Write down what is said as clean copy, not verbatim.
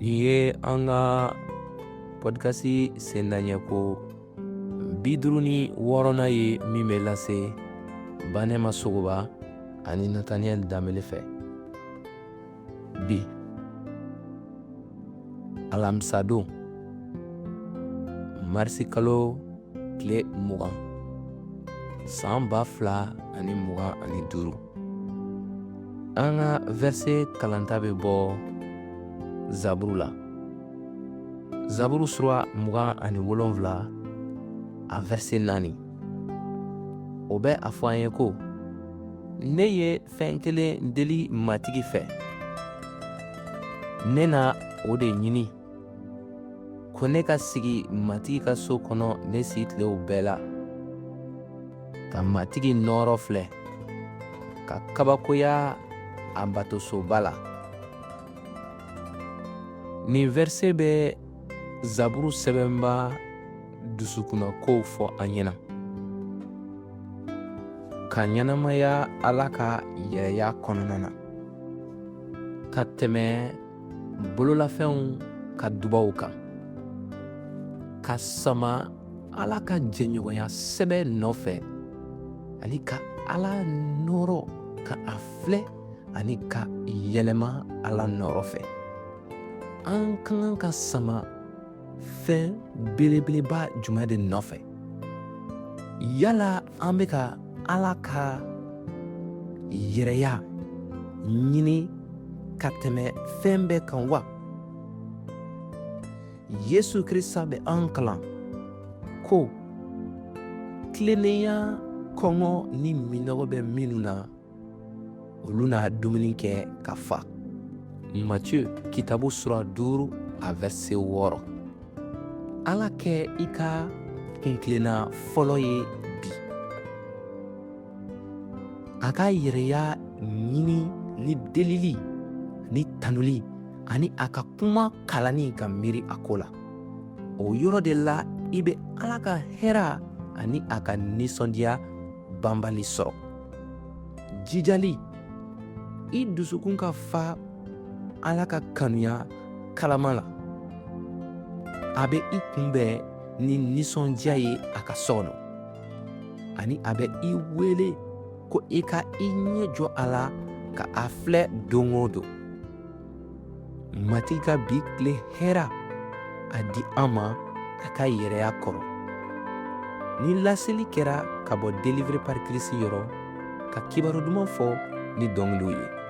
Ye an ka podcast sendaɲɛ ko 56 ye min bɛ lase Banɛma Sogoba ani Nathaniel Danbele fɛ. Bi alamisa don marisi kalo tile 20 san 2025 an ka verset kalanta bɛ bɔ Zaburu la. Zaburu sura 27 a verset 4. O bɛ a fɔ an ye ko ne ye fɛn kelen deli matigi fɛ, ne na o de ɲini, ko ne ka sigi matigi ka so kɔnɔ ne si tilew bɛɛ la, ka matigi nɔɔrɔ filɛ, ka kabakoya a batosoba la. Nin verset bɛ Zaburu sɛbɛnba dusukuna kow fɔ an ɲɛna, ka ɲɛnamaya Ala ka yɛrɛya kɔnɔna na, ka tɛmɛ bololafɛnw ka dubaw kan, ka sama Ala ka jɛɲɔgɔnya sɛbɛ nɔfɛ, ani ka Ala nɔɔrɔ, ka a filɛ ani ka yɛlɛma Ala nɔɔrɔ fɛ. An ka kan ka sama fɛn belebeleba jumɛn de nɔfɛ? Yala an bɛ ka Ala ka yɛrɛya ɲini ka tɛmɛ fɛn bɛɛ kan wa? Yesu Kirisa bɛ an kalan ko tilennenya, kɔngɔ ni minɔgɔ bɛ minnu na, olu na dumuni kɛ ka fa. Matthieu kitabu sura 5 a verset 6. Ala kɛ i ka kuntilenna fɔlɔ ye bi. A ka yɛrɛya ɲini ni delili ni tanuli ani a ka kuma kalani ka miiri a ko la. O yɔrɔ de la i bɛ Ala ka hɛra ani a ka nisɔndiya banbali sɔrɔ. Jijali, i dusukun ka fa Ala ka kanuya kalama la. A bɛ i kunbɛn ni nisɔndiya ye a ka so kɔnɔ, ani a bɛ i wele ko i ka i ɲɛ jɔ a la ka a filɛ don o don. Matigi ka bi tile hɛra a di an ma a ka yɛrɛya kɔrɔ. Ni laseli kɛra ka bɔ Délivré par Christ yɔrɔ, ka kibaru duman fɔ ni dɔnkiliw ye.